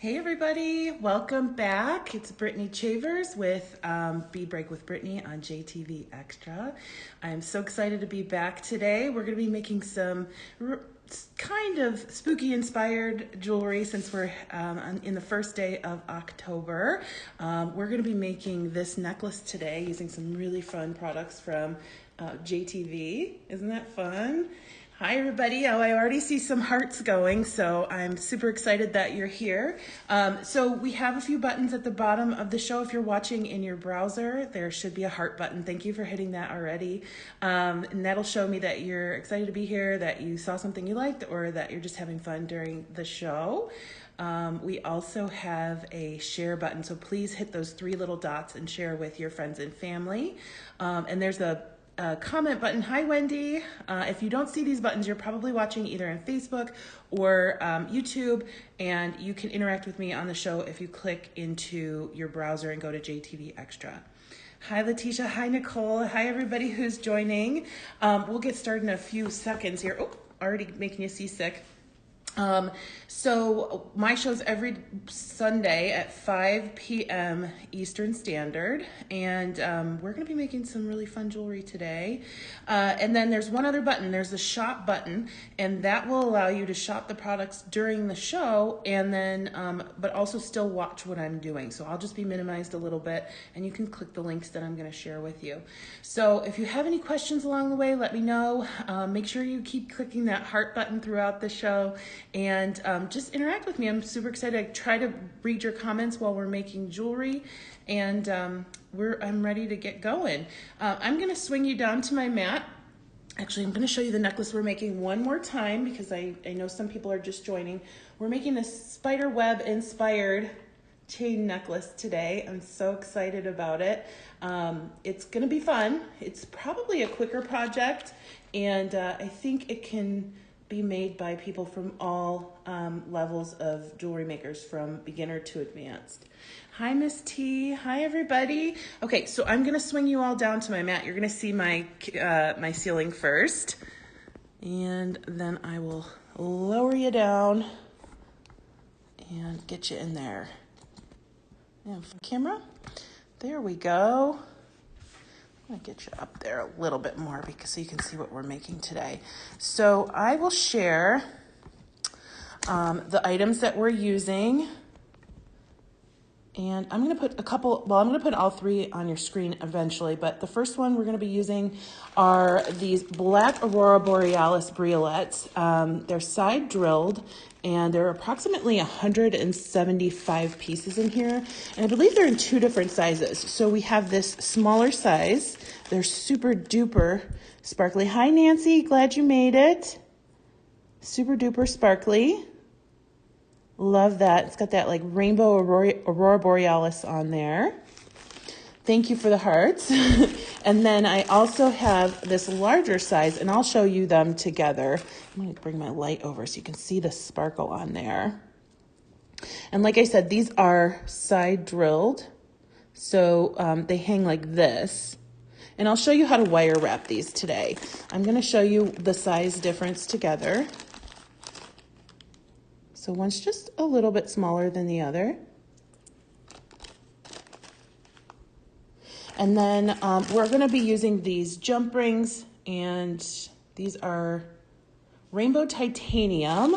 Hey everybody, welcome back. It's Brittany Chavers with Bead Break with Brittany on JTV Extra. I'm so excited to be back today. We're going to be making some kind of spooky inspired jewelry since we're in the first day of October. We're going to be making this necklace today using some really fun products from JTV. Isn't that fun? Hi everybody. Oh, I already see some hearts going, so I'm super excited that you're here. So we have a few buttons at the bottom of the show. If you're watching in your browser, there should be a heart button. Thank you for hitting that already. And that'll show me that you're excited to be here, that you saw something you liked, or that you're just having fun during the show. We also have a share button, so please hit those three little dots and share with your friends and family. And there's a comment button. Hi, Wendy. If you don't see these buttons, you're probably watching either on Facebook or YouTube, and you can interact with me on the show if you click into your browser and go to JTV Extra. Hi, Letitia. Hi, Nicole. Hi, everybody who's joining. We'll get started in a few seconds here. Oh, already making you seasick. So my show's every Sunday at 5 p.m. Eastern Standard, and we're going to be making some really fun jewelry today. And then there's one other button. There's the shop button, and that will allow you to shop the products during the show, and then but also still watch what I'm doing. So I'll just be minimized a little bit, and you can click the links that I'm going to share with you. So if you have any questions along the way, let me know. Make sure you keep clicking that heart button throughout the show. And just interact with me. I'm super excited. I try to read your comments while we're making jewelry, and I'm ready to get going. I'm going to swing you down to my mat. Actually, I'm going to show you the necklace we're making one more time because I know some people are just joining. We're making a spider web inspired chain necklace today. I'm so excited about it. It's going to be fun. It's probably a quicker project, and I think it can be made by people from all levels of jewelry makers, from beginner to advanced. Hi, Miss T. Hi, everybody. Okay, so I'm going to swing you all down to my mat. You're going to see my my ceiling first, and then I will lower you down and get you in there. And camera. There we go. I'm gonna get you up there a little bit more so you can see what we're making today. So I will share the items that we're using, and I'm gonna put I'm gonna put all three on your screen eventually, but the first one we're gonna be using are these black Aurora Borealis briolets. They're side drilled, and there are approximately 175 pieces in here, and I believe they're in two different sizes. So we have this smaller size. They're super duper sparkly. Hi, Nancy, glad you made it. Super duper sparkly. Love that. It's got that like rainbow Aurora Borealis on there. Thank you for the hearts. And then I also have this larger size, and I'll show you them together. I'm going to bring my light over so you can see the sparkle on there. And like I said, these are side drilled, so they hang like this. And I'll show you how to wire wrap these today. I'm going to show you the size difference together. So one's just a little bit smaller than the other. And then we're going to be using these jump rings, and these are rainbow titanium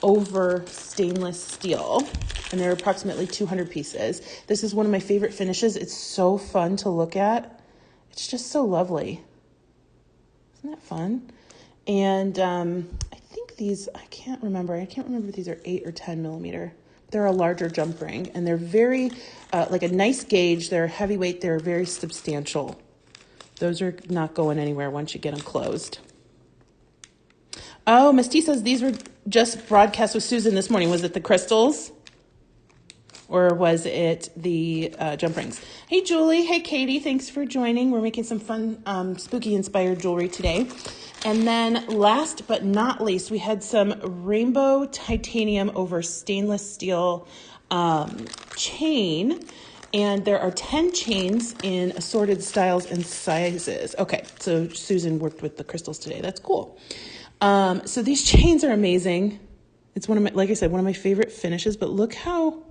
over stainless steel, and they're approximately 200 pieces. This is one of my favorite finishes. It's so fun to look at. It's just so lovely. Isn't that fun? And I think these, I can't remember if these are 8 or 10 millimeter. They're a larger jump ring, and they're very, like a nice gauge. They're heavyweight. They're very substantial. Those are not going anywhere once you get them closed. Oh, Misty says these were just broadcast with Susan this morning. Was it the crystals? Or was it the jump rings? Hey, Julie. Hey, Katie. Thanks for joining. We're making some fun, spooky-inspired jewelry today. And then last but not least, we had some rainbow titanium over stainless steel chain. And there are 10 chains in assorted styles and sizes. Okay, so Susan worked with the crystals today. That's cool. So these chains are amazing. It's one of my, like I said, one of my favorite finishes, but look how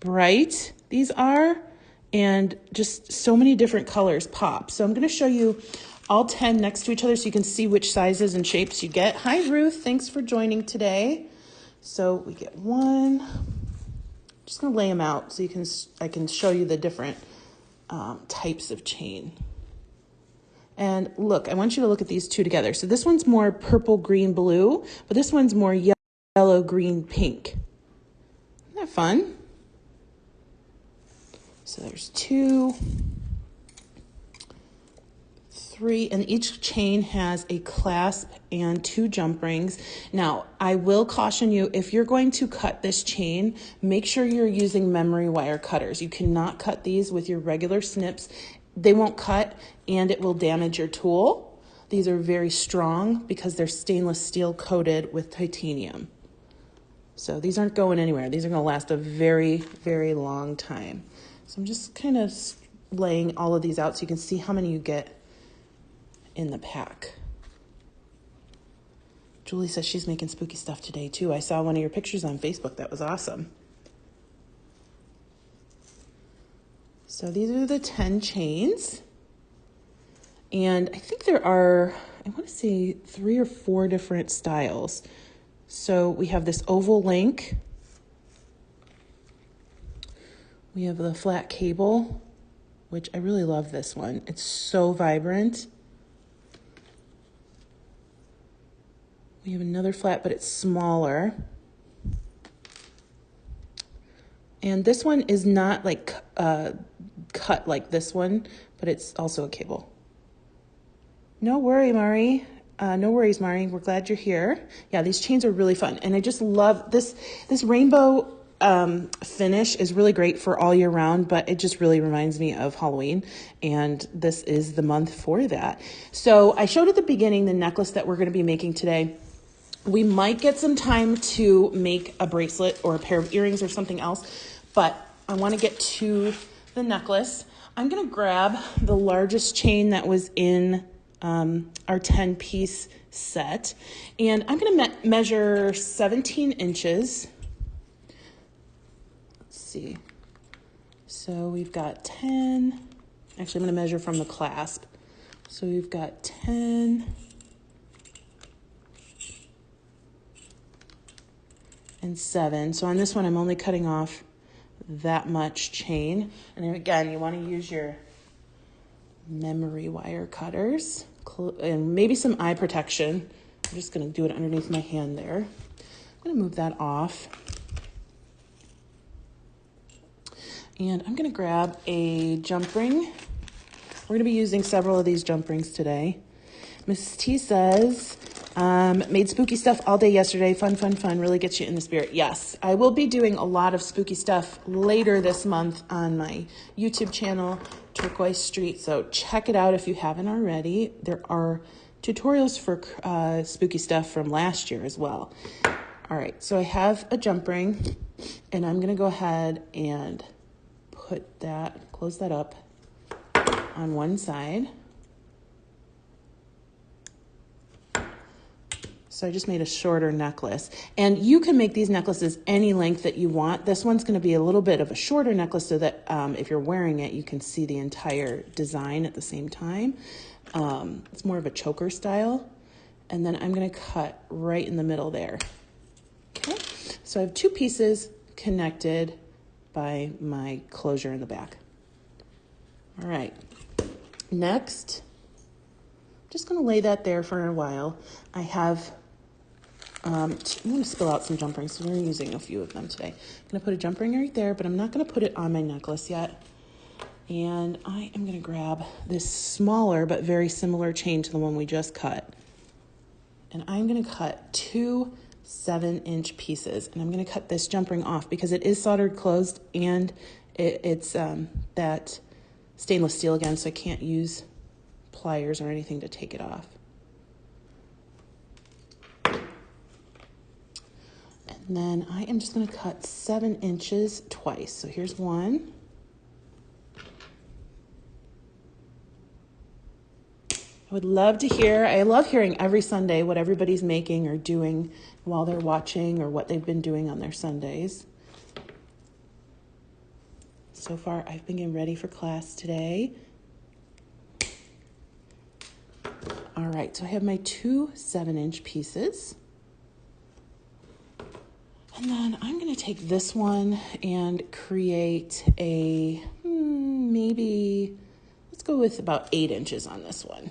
bright these are and just so many different colors pop. So I'm going to show you all 10 next to each other so you can see which sizes and shapes you get. Hi, Ruth. Thanks for joining today. So we get one. I'm just going to lay them out so I can show you the different types of chain. And look, I want you to look at these two together. So this one's more purple, green, blue, but this one's more yellow, green, pink. Isn't that fun? So there's 2, 3, and each chain has a clasp and 2 jump rings. Now, I will caution you, if you're going to cut this chain, make sure you're using memory wire cutters. You cannot cut these with your regular snips. They won't cut and it will damage your tool. These are very strong because they're stainless steel coated with titanium. So these aren't going anywhere. These are going to last a very, very long time. So I'm just kind of laying all of these out so you can see how many you get in the pack. Julie says she's making spooky stuff today too. I saw one of your pictures on Facebook. That was awesome. So these are the 10 chains. And I think there are, I want to say 3 or 4 different styles. So we have this oval link. We have the flat cable, which I really love this one. It's so vibrant. We have another flat, but it's smaller. And this one is not like cut like this one, but it's also a cable. No worry, Mari. No worries, Mari. We're glad you're here. Yeah, these chains are really fun. And I just love this rainbow finish is really great for all year round, but it just really reminds me of Halloween. And this is the month for that. So I showed at the beginning the necklace that we're going to be making today. We might get some time to make a bracelet or a pair of earrings or something else, but I want to get to the necklace. I'm going to grab the largest chain that was in our 10-piece set, and I'm going to measure 17 inches. Let's see. So we've got 10. Actually, I'm going to measure from the clasp. So we've got 10. And 7. So on this one, I'm only cutting off that much chain. And then again, you want to use your memory wire cutters and maybe some eye protection. I'm just going to do it underneath my hand there. I'm going to move that off. And I'm going to grab a jump ring. We're going to be using several of these jump rings today. Mrs. T says, made spooky stuff all day yesterday. Fun, fun, fun. Really gets you in the spirit. Yes, I will be doing a lot of spooky stuff later this month on my YouTube channel, Turquoise Street. So check it out if you haven't already. There are tutorials for spooky stuff from last year as well. All right, so I have a jump ring, and I'm going to go ahead and close that up on one side. So I just made a shorter necklace, and you can make these necklaces any length that you want. This one's going to be a little bit of a shorter necklace so that if you're wearing it, you can see the entire design at the same time. It's more of a choker style. And then I'm going to cut right in the middle there. Okay, so I have 2 pieces connected by my closure in the back. All right, next, I'm just going to lay that there for a while. I have I'm going to spill out some jump rings, so we're using a few of them today. I'm going to put a jump ring right there, but I'm not going to put it on my necklace yet. And I am going to grab this smaller but very similar chain to the one we just cut. And I'm going to cut 2 7-inch pieces. And I'm going to cut this jump ring off because it is soldered closed, and it's that stainless steel again, so I can't use pliers or anything to take it off. And then I am just going to cut 7 inches twice. So here's one. I would love to hear, I love hearing every Sunday what everybody's making or doing while they're watching or what they've been doing on their Sundays. So far, I've been getting ready for class today. All right, so I have my 2 7-inch pieces. And then I'm going to take this one and create a, maybe, let's go with about 8 inches on this one.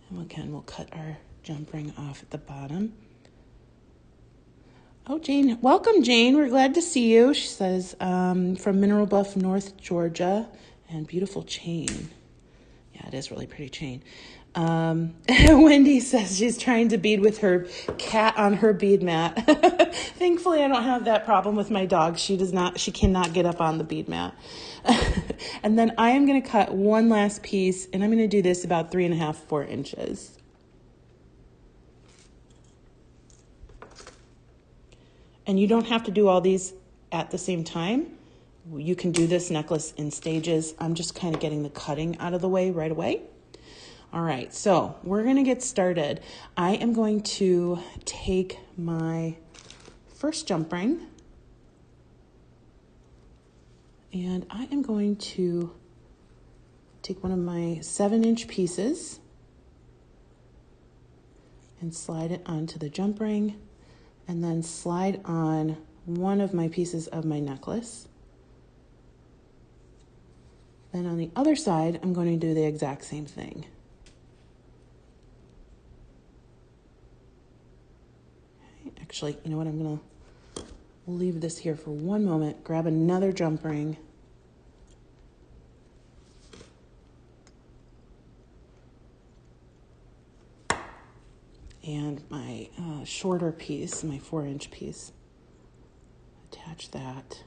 And again, we'll cut our jump ring off at the bottom. Oh, Jane. Welcome, Jane. We're glad to see you. She says, from Mineral Bluff, North Georgia. And beautiful chain. Yeah, it is really pretty chain. Wendy says she's trying to bead with her cat on her bead mat. Thankfully, I don't have that problem with my dog. She cannot get up on the bead mat. And then I am going to cut one last piece, and I'm going to do this about 3.5, 4 inches. And you don't have to do all these at the same time. You can do this necklace in stages. I'm just kind of getting the cutting out of the way right away. All right, so we're gonna get started. I am going to take my first jump ring and I am going to take one of my 7-inch pieces and slide it onto the jump ring, and then slide on one of my pieces of my necklace. Then on the other side, I'm going to do the exact same thing. Okay, actually, you know what? I'm going to leave this here for one moment, grab another jump ring. And my shorter piece, my 4-inch piece, attach that.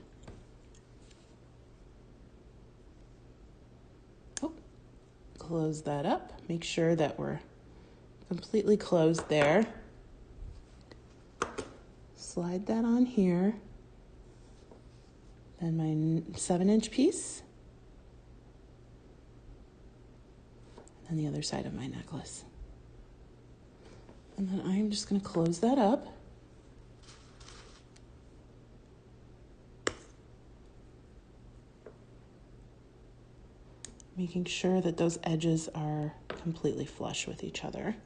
Oh, close that up. Make sure that we're completely closed there. Slide that on here. Then my 7-inch piece. And then the other side of my necklace. And then I'm just going to close that up. Making sure that those edges are completely flush with each other.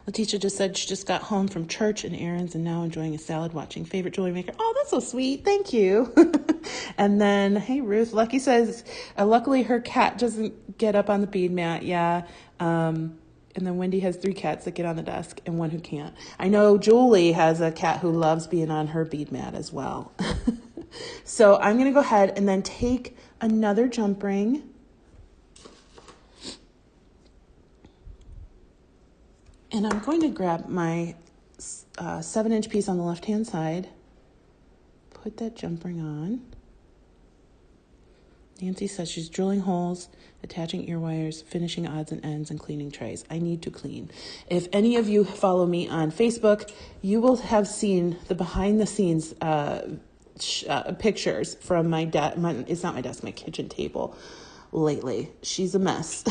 Letitia just said she just got home from church and errands and now enjoying a salad watching favorite jewelry maker. Oh, that's so sweet. Thank you. And then, hey, Ruth, Lucky says, luckily her cat doesn't get up on the bead mat. Yeah. And then Wendy has 3 cats that get on the desk and 1 who can't. I know Julie has a cat who loves being on her bead mat as well. So I'm going to go ahead and then take another jump ring. And I'm going to grab my 7-inch piece on the left-hand side. Put that jump ring on. Nancy says she's drilling holes, attaching ear wires, finishing odds and ends, and cleaning trays. I need to clean. If any of you follow me on Facebook, you will have seen the behind-the-scenes pictures from my it's not my desk, my kitchen table lately. She's a mess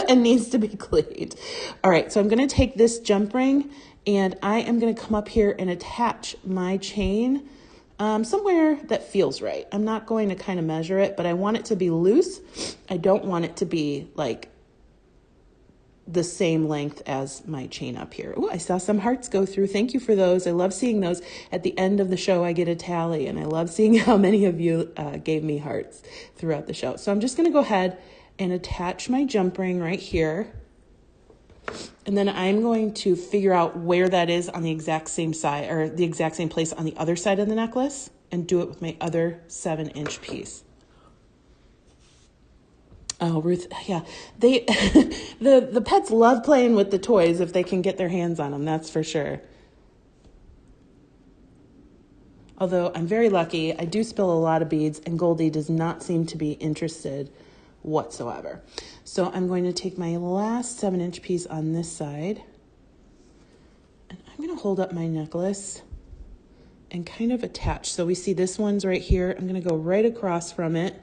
and needs to be cleaned. All right, so I'm going to take this jump ring, and I am going to come up here and attach my chain somewhere that feels right. I'm not going to kind of measure it, but I want it to be loose. I don't want it to be like the same length as my chain up here. Oh, I saw some hearts go through. Thank you for those. I love seeing those. At the end of the show, I get a tally, and I love seeing how many of you gave me hearts throughout the show. So I'm just going to go ahead and attach my jump ring right here. And then I'm going to figure out where that is on the exact same side, or the exact same place on the other side of the necklace, and do it with my other 7-inch piece. Oh, Ruth, yeah. They, the pets love playing with the toys if they can get their hands on them, that's for sure. Although I'm very lucky, I do spill a lot of beads, and Goldie does not seem to be interested whatsoever. So I'm going to take my last 7-inch piece on this side, and I'm going to hold up my necklace and kind of attach. So we see this one's right here. I'm going to go right across from it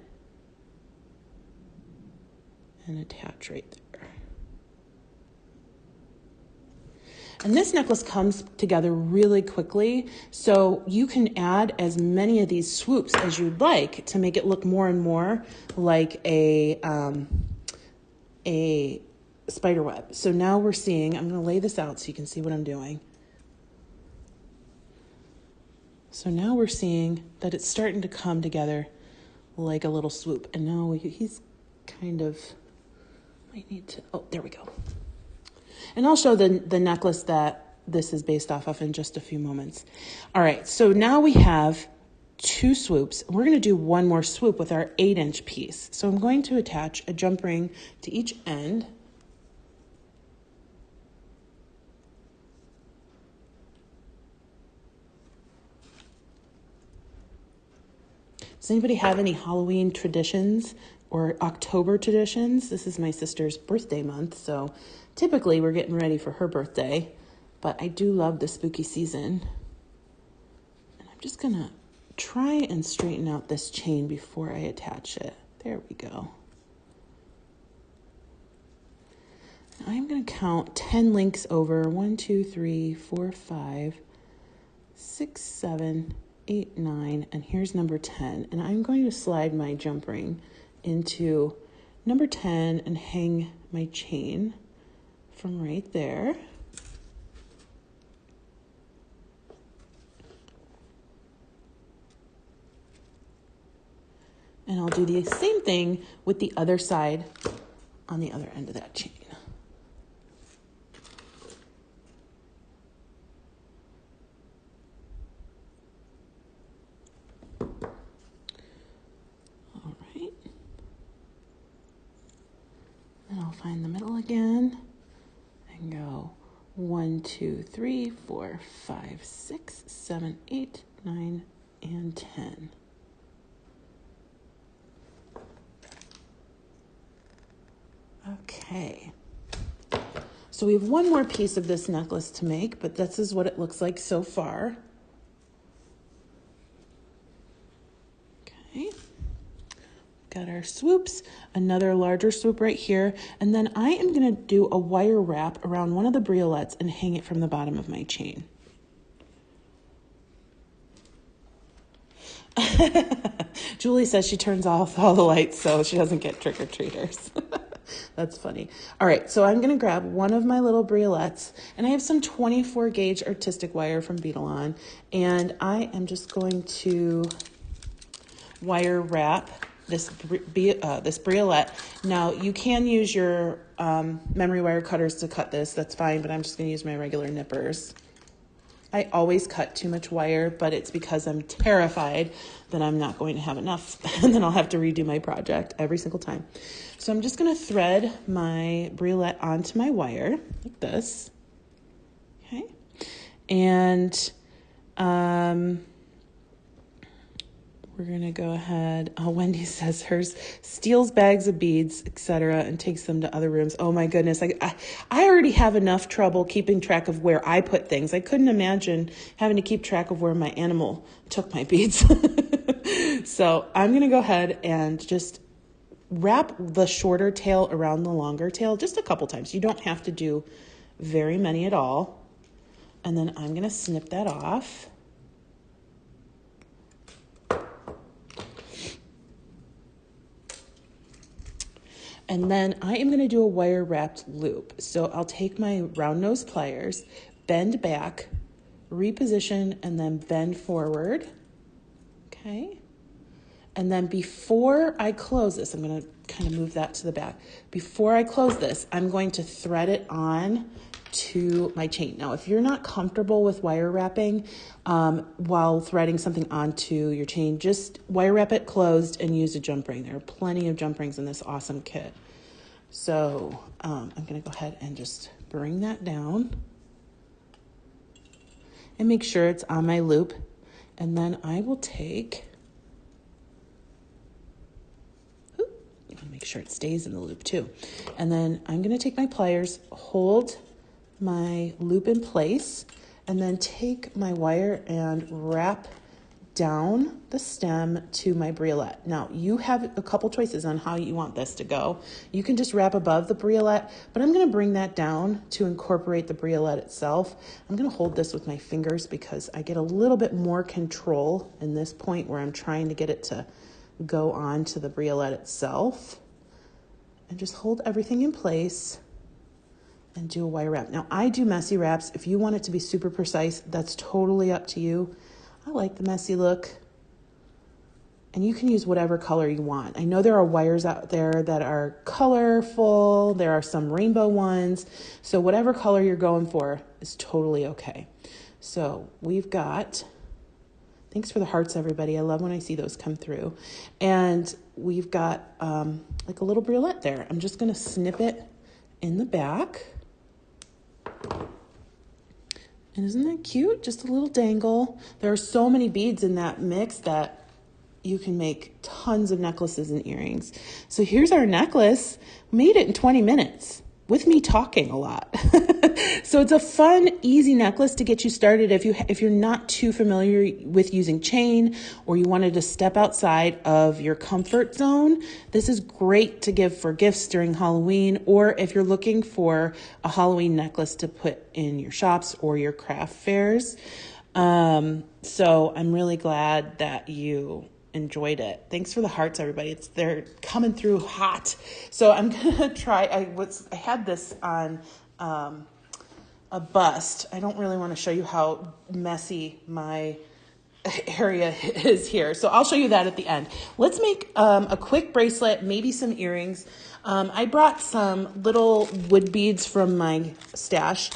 and attach right there. And this necklace comes together really quickly, so you can add as many of these swoops as you'd like to make it look more and more like a spider web. So now we're seeing, I'm going to lay this out so you can see what I'm doing. So now we're seeing that it's starting to come together like a little swoop. And now he's kind of, might need to, oh, there we go. And I'll show the necklace that this is based off of in just a few moments. All right, so now we have 2 swoops. We're going to do one more swoop with our 8-inch piece. So I'm going to attach a jump ring to each end. Does anybody have any Halloween traditions or October traditions? This is my sister's birthday month, so typically we're getting ready for her birthday, but I do love the spooky season. And I'm just gonna try and straighten out this chain before I attach it. There we go. Now I'm gonna count 10 links over. 1, 2, 3, 4, 5, 6, 7, 8, 9, and here's number 10. And I'm going to slide my jump ring into number 10 and hang my chain from right there. And I'll do the same thing with the other side on the other end of that chain. All right. Then I'll find the middle again and go 1, 2, 3, 4, 5, 6, 7, 8, 9, and 10. Okay, so we have one more piece of this necklace to make, but this is what it looks like so far. Okay, got our swoops, another larger swoop right here, and then I am going to do a wire wrap around one of the briolets and hang it from the bottom of my chain. Julie says she turns off all the lights so she doesn't get trick-or-treaters. That's funny. All right, so I'm going to grab one of my little briolets, and I have some 24 gauge artistic wire from Beadalon, and I am just going to wire wrap this briolet. Now, you can use your memory wire cutters to cut this. That's fine, but I'm just going to use my regular nippers. I always cut too much wire, but it's because I'm terrified that I'm not going to have enough and then I'll have to redo my project every single time. So I'm just going to thread my briolet onto my wire like this. Okay. And we're going to go ahead. Oh, Wendy says hers steals bags of beads, etc., and takes them to other rooms. Oh my goodness. I already have enough trouble keeping track of where I put things. I couldn't imagine having to keep track of where my animal took my beads. So I'm going to go ahead and just wrap the shorter tail around the longer tail just a couple times. You don't have to do very many at all. And then I'm going to snip that off. And then I am going to do a wire wrapped loop. So I'll take my round nose pliers, bend back, reposition, and then bend forward. Okay. And then before I close this, I'm going to kind of move that to the back. Before I close this, I'm going to thread it on to my chain. Now, if you're not comfortable with wire wrapping while threading something onto your chain, just wire wrap it closed and use a jump ring. There are plenty of jump rings in this awesome kit. So I'm going to go ahead and just bring that down and make sure it's on my loop. And then I will take, make sure it stays in the loop too. And then I'm gonna take my pliers, hold my loop in place, and then take my wire and wrap down the stem to my briolette. Now, you have a couple choices on how you want this to go. You can just wrap above the briolette, but I'm gonna bring that down to incorporate the briolette itself. I'm gonna hold this with my fingers because I get a little bit more control in this point where I'm trying to get it to go on to the briolette itself. And just hold everything in place and do a wire wrap. Now, I do messy wraps. If you want it to be super precise, that's totally up to you. I like the messy look, and you can use whatever color you want. I know there are wires out there that are colorful. There are some rainbow ones. So whatever color you're going for is totally okay. So we've got, thanks for the hearts, everybody. I love when I see those come through. And we've got like a little briolette there. I'm just gonna snip it in the back. And isn't that cute? Just a little dangle. There are so many beads in that mix that you can make tons of necklaces and earrings. So here's our necklace. Made it in 20 minutes with me talking a lot. So it's a fun, easy necklace to get you started if you're not too familiar with using chain, or you wanted to step outside of your comfort zone. This is great to give for gifts during Halloween, or if you're looking for a Halloween necklace to put in your shops or your craft fairs. So I'm really glad that you enjoyed it. Thanks for the hearts, everybody. They're coming through hot. So I'm gonna try. I had this on a bust. I don't really want to show you how messy my area is here, so I'll show you that at the end. Let's make a quick bracelet, maybe some earrings. I brought some little wood beads from my stash.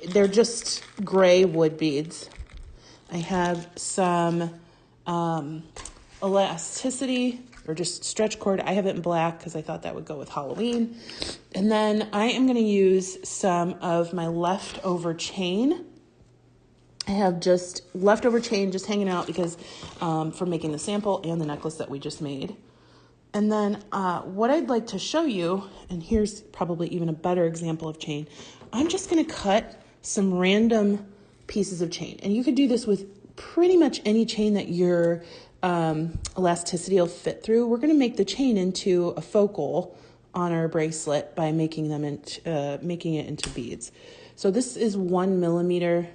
They're just gray wood beads. I have some elasticity or just stretch cord. I have it in black because I thought that would go with Halloween. And then I am going to use some of my leftover chain. I have just leftover chain just hanging out because from making the sample and the necklace that we just made. And then what I'd like to show you, and here's probably even a better example of chain, I'm just going to cut some random pieces of chain. And you could do this with pretty much any chain that your elasticity will fit through. We're going to make the chain into a focal on our bracelet by making it into beads. So this is 1 millimeter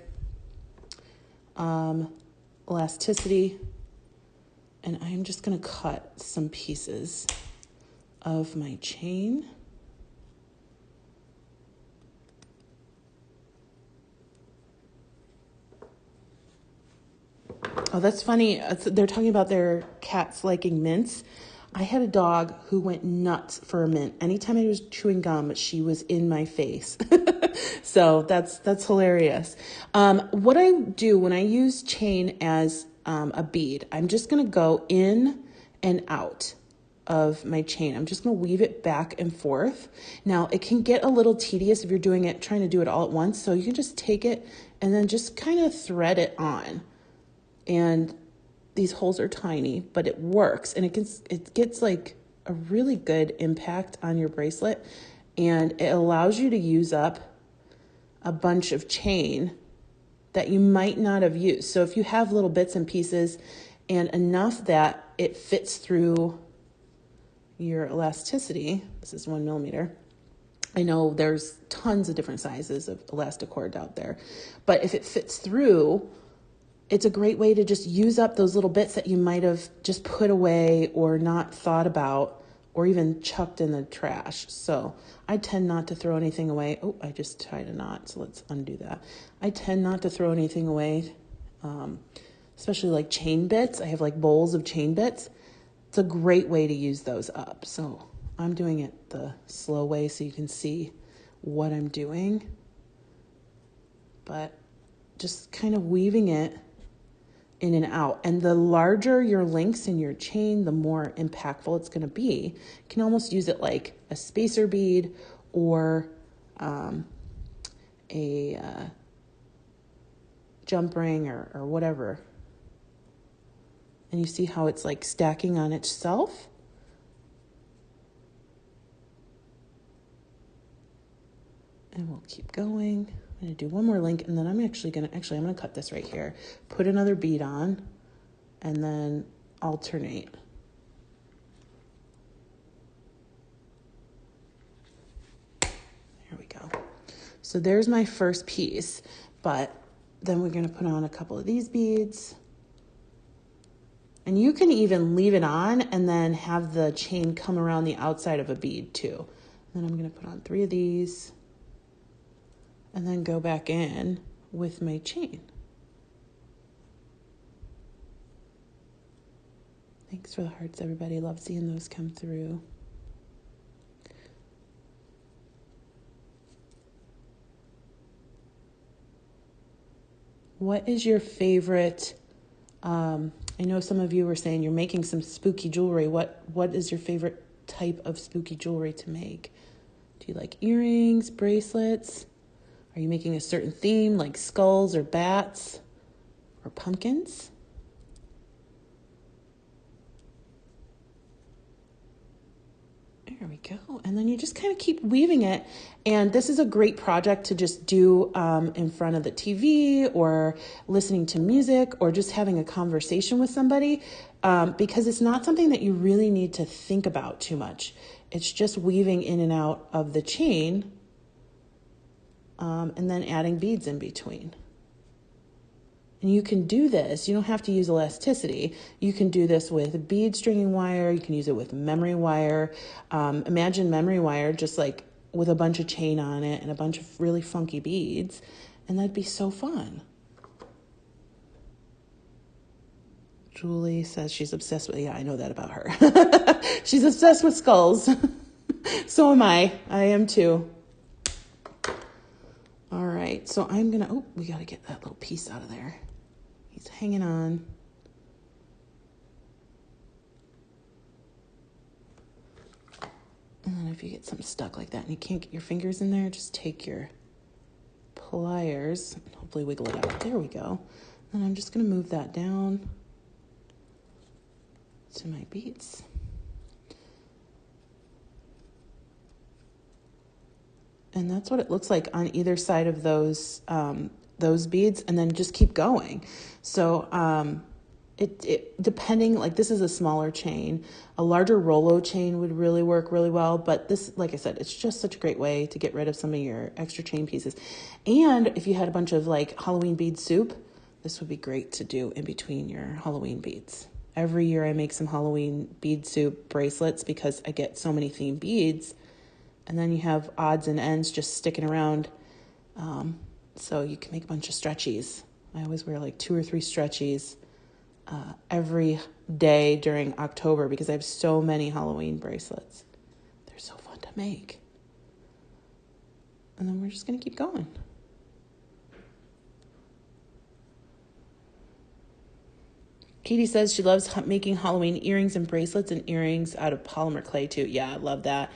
elasticity, and I'm just going to cut some pieces of my chain. Oh, that's funny. They're talking about their cats liking mints. I had a dog who went nuts for a mint. Anytime I was chewing gum, she was in my face. So that's hilarious. What I do when I use chain as a bead, I'm just going to go in and out of my chain. I'm just going to weave it back and forth. Now, it can get a little tedious if you're trying to do it all at once. So you can just take it and then just kind of thread it on. And these holes are tiny, but it works. And it gets like a really good impact on your bracelet. And it allows you to use up a bunch of chain that you might not have used. So if you have little bits and pieces and enough that it fits through your elasticity, this is 1 millimeter. I know there's tons of different sizes of elastic cord out there, but if it fits through, it's a great way to just use up those little bits that you might have just put away or not thought about or even chucked in the trash. So I tend not to throw anything away. Oh, I just tied a knot, so let's undo that. I tend not to throw anything away, especially like chain bits. I have like bowls of chain bits. It's a great way to use those up. So I'm doing it the slow way so you can see what I'm doing. But just kind of weaving it in and out. And the larger your links in your chain, the more impactful it's going to be. You can almost use it like a spacer bead or a jump ring or whatever. And you see how it's like stacking on itself? And we'll keep going. I'm going to do one more link, and then I'm going to cut this right here. Put another bead on, and then alternate. There we go. So there's my first piece, but then we're going to put on a couple of these beads. And you can even leave it on and then have the chain come around the outside of a bead too. And then I'm going to put on 3 of these and then go back in with my chain. Thanks for the hearts, everybody. Love seeing those come through. What is your favorite, I know some of you were saying you're making some spooky jewelry. What is your favorite type of spooky jewelry to make? Do you like earrings, bracelets? Are you making a certain theme like skulls or bats or pumpkins? There we go. And then you just kind of keep weaving it. And this is a great project to just do in front of the TV or listening to music or just having a conversation with somebody because it's not something that you really need to think about too much. It's just weaving in and out of the chain and then adding beads in between. And you can do this. You don't have to use elasticity. You can do this with bead stringing wire. You can use it with memory wire. Imagine memory wire just like with a bunch of chain on it and a bunch of really funky beads. And that'd be so fun. Julie says she's obsessed with, yeah, I know that about her. She's obsessed with skulls. So am I. I am too. All right, so I'm gonna, oh, we gotta get that little piece out of there. He's hanging on. And then if you get something stuck like that and you can't get your fingers in there, just take your pliers and hopefully wiggle it out. There we go. And I'm just gonna move that down to my beads. And that's what it looks like on either side of those beads, and then just keep going. So it depending, like this is a smaller chain. A larger Rolo chain would really work really well, but this, like I said, it's just such a great way to get rid of some of your extra chain pieces. And if you had a bunch of like Halloween bead soup, this would be great to do in between your Halloween beads. Every year I make some Halloween bead soup bracelets because I get so many themed beads. And then you have odds and ends just sticking around. So you can make a bunch of stretchies. I always wear like 2 or 3 stretchies every day during October because I have so many Halloween bracelets. They're so fun to make. And then we're just going to keep going. Katie says she loves making Halloween earrings and bracelets and earrings out of polymer clay too. Yeah, I love that.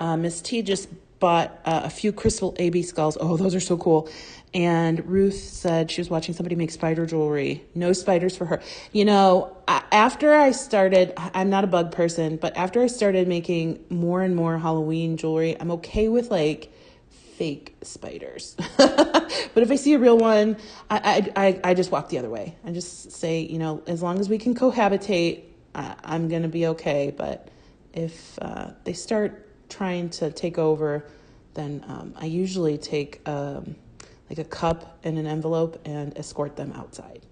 Miss T just bought a few crystal AB skulls. Oh, those are so cool. And Ruth said she was watching somebody make spider jewelry. No spiders for her. You know, after I started, I'm not a bug person, but after I started making more and more Halloween jewelry, I'm okay with like fake spiders. But if I see a real one, I just walk the other way. I just say, you know, as long as we can cohabitate, I'm going to be okay. But if they start trying to take over, then I usually take like a cup and an envelope and escort them outside.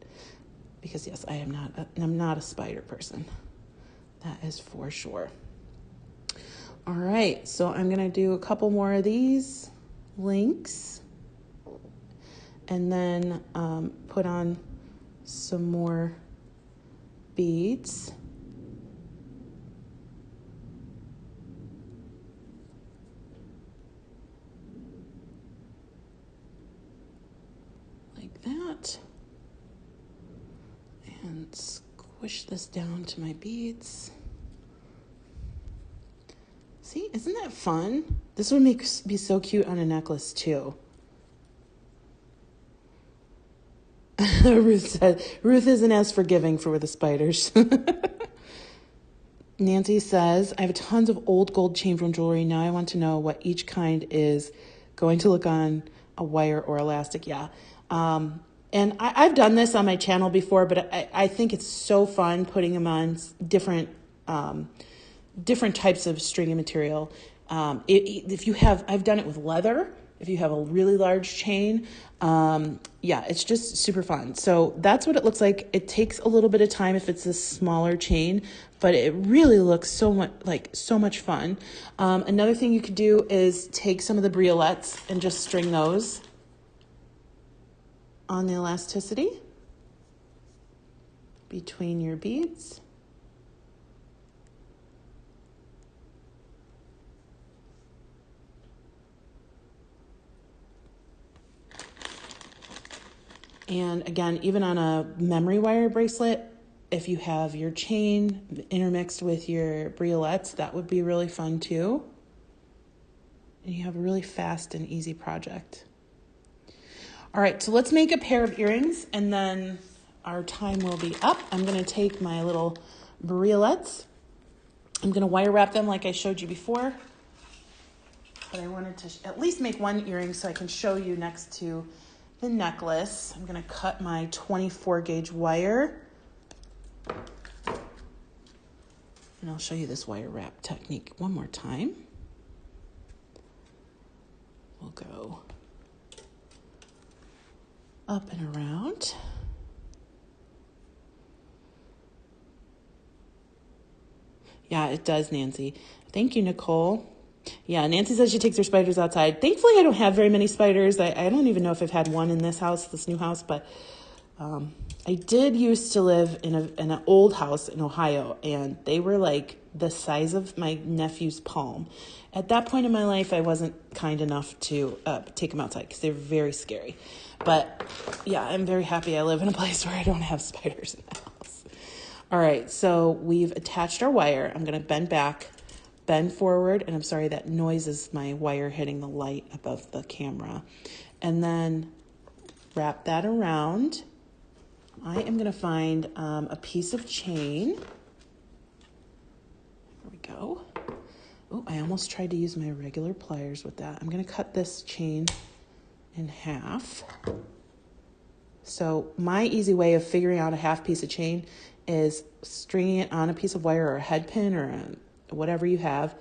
Because yes, I'm not a spider person. That is for sure. All right, so I'm going to do a couple more of these links and then put on some more beads. Like that. And squish this down to my beads. See, isn't that fun? This would be so cute on a necklace too. Ruth said, Ruth isn't as forgiving for the spiders. Nancy says, I have tons of old gold chain from jewelry. Now I want to know what each kind is going to look on a wire or elastic, yeah. And I've done this on my channel before, but I think it's so fun putting them on different types of stringy material. If you have, I've done it with leather. If you have a really large chain, yeah, it's just super fun. So that's what it looks like. It takes a little bit of time if it's a smaller chain, but it really looks so much fun. Another thing you could do is take some of the briolets and just string those on the elasticity between your beads. And again, even on a memory wire bracelet, if you have your chain intermixed with your briolets, that would be really fun too. And you have a really fast and easy project. All right, so let's make a pair of earrings and then our time will be up. I'm gonna take my little briolets. I'm gonna wire wrap them like I showed you before, but I wanted to at least make one earring so I can show you next to the necklace. I'm gonna cut my 24 gauge wire and I'll show you this wire wrap technique one more time. We'll go up and around. Yeah, it does, Nancy. Thank you, Nicole. Yeah, Nancy says she takes her spiders outside. Thankfully, I don't have very many spiders. I don't even know if I've had one in this house, this new house, but I did used to live in an old house in Ohio, and they were like the size of my nephew's palm. At that point in my life, I wasn't kind enough to take them outside because they're very scary. But yeah, I'm very happy I live in a place where I don't have spiders in the house. All right, so we've attached our wire. I'm going to bend back, bend forward, and I'm sorry, that noise is my wire hitting the light above the camera. And then wrap that around. I am going to find a piece of chain. There we go. Oh, I almost tried to use my regular pliers with that. I'm going to cut this chain in half. So my easy way of figuring out a half piece of chain is stringing it on a piece of wire or a head pin or whatever you have,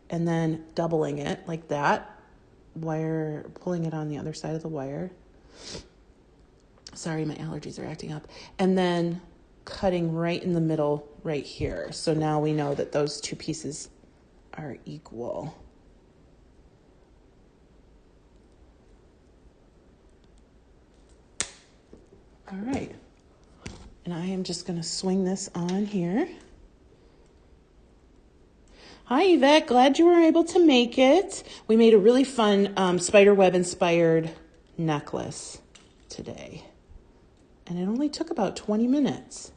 and then doubling it like that, wire, pulling it on the other side of the wire. Sorry, my allergies are acting up. And then cutting right in the middle right here. So now we know that those two pieces are equal. All right. And I am just going to swing this on here. Hi, Yvette. Glad you were able to make it. We made a really fun spiderweb inspired necklace today. And it only took about 20 minutes.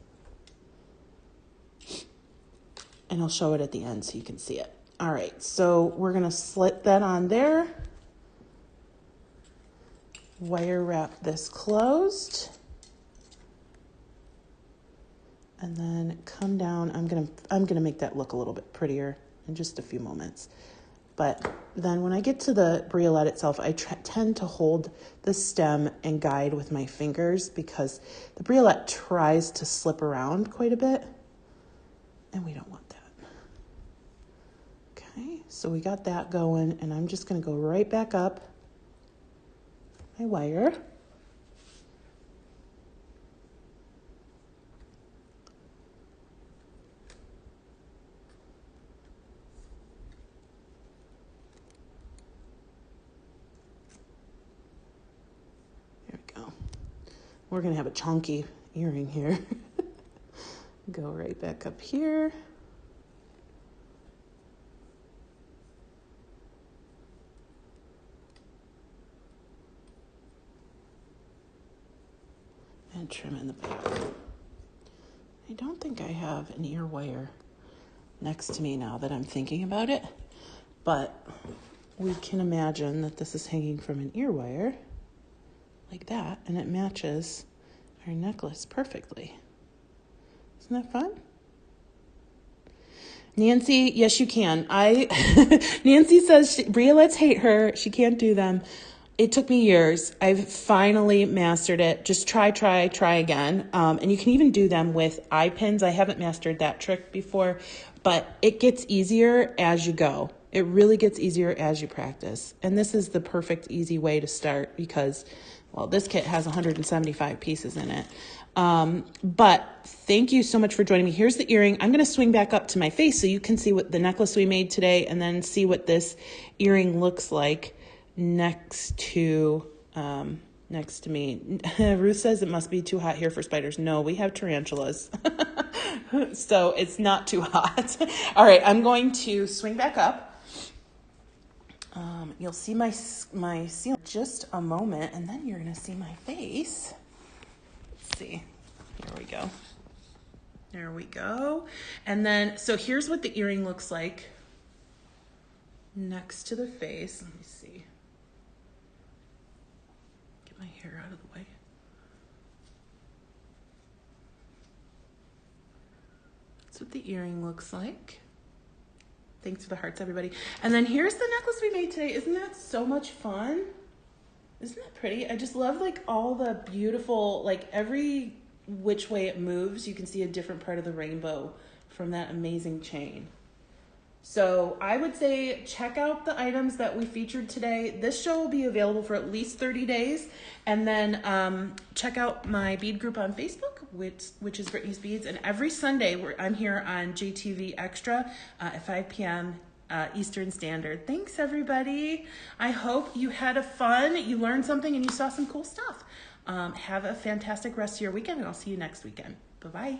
And I'll show it at the end so you can see it. All right, so we're going to slit that on there. Wire wrap this closed. And then come down. I'm gonna make that look a little bit prettier in just a few moments. But then when I get to the briolet itself, I tend to hold the stem and guide with my fingers because the briolet tries to slip around quite a bit, and we don't want that. Okay, so we got that going, and I'm just gonna go right back up my wire. We're going to have a chunky earring here. Go right back up here. And trim in the back. I don't think I have an ear wire next to me now that I'm thinking about it, but we can imagine that this is hanging from an ear wire like that, and it matches our necklace perfectly. Isn't that fun? Nancy, yes, you can. Nancy says, Bria, let's hate her. She can't do them. It took me years. I've finally mastered it. Just try again. And you can even do them with eye pins. I haven't mastered that trick before, but it gets easier as you go. It really gets easier as you practice. And this is the perfect, easy way to start because, well, this kit has 175 pieces in it. But thank you so much for joining me. Here's the earring. I'm going to swing back up to my face so you can see what the necklace we made today and then see what this earring looks like next to me. Ruth says it must be too hot here for spiders. No, we have tarantulas. So it's not too hot. All right, I'm going to swing back up. You'll see my seal in just a moment, and then you're going to see my face. Let's see. Here we go. There we go. And then, so here's what the earring looks like next to the face. Let me see. Get my hair out of the way. That's what the earring looks like. Thanks for the hearts, everybody. And then here's the necklace we made today. Isn't that so much fun? Isn't that pretty? I just love like all the beautiful, like every which way it moves, you can see a different part of the rainbow from that amazing chain. So I would say check out the items that we featured today. This show will be available for at least 30 days. And then check out my bead group on Facebook, which is Brittany's Beads. And every Sunday, I'm here on JTV Extra at 5 p.m. Eastern Standard. Thanks, everybody. I hope you had a fun, you learned something, and you saw some cool stuff. Have a fantastic rest of your weekend, and I'll see you next weekend. Bye-bye.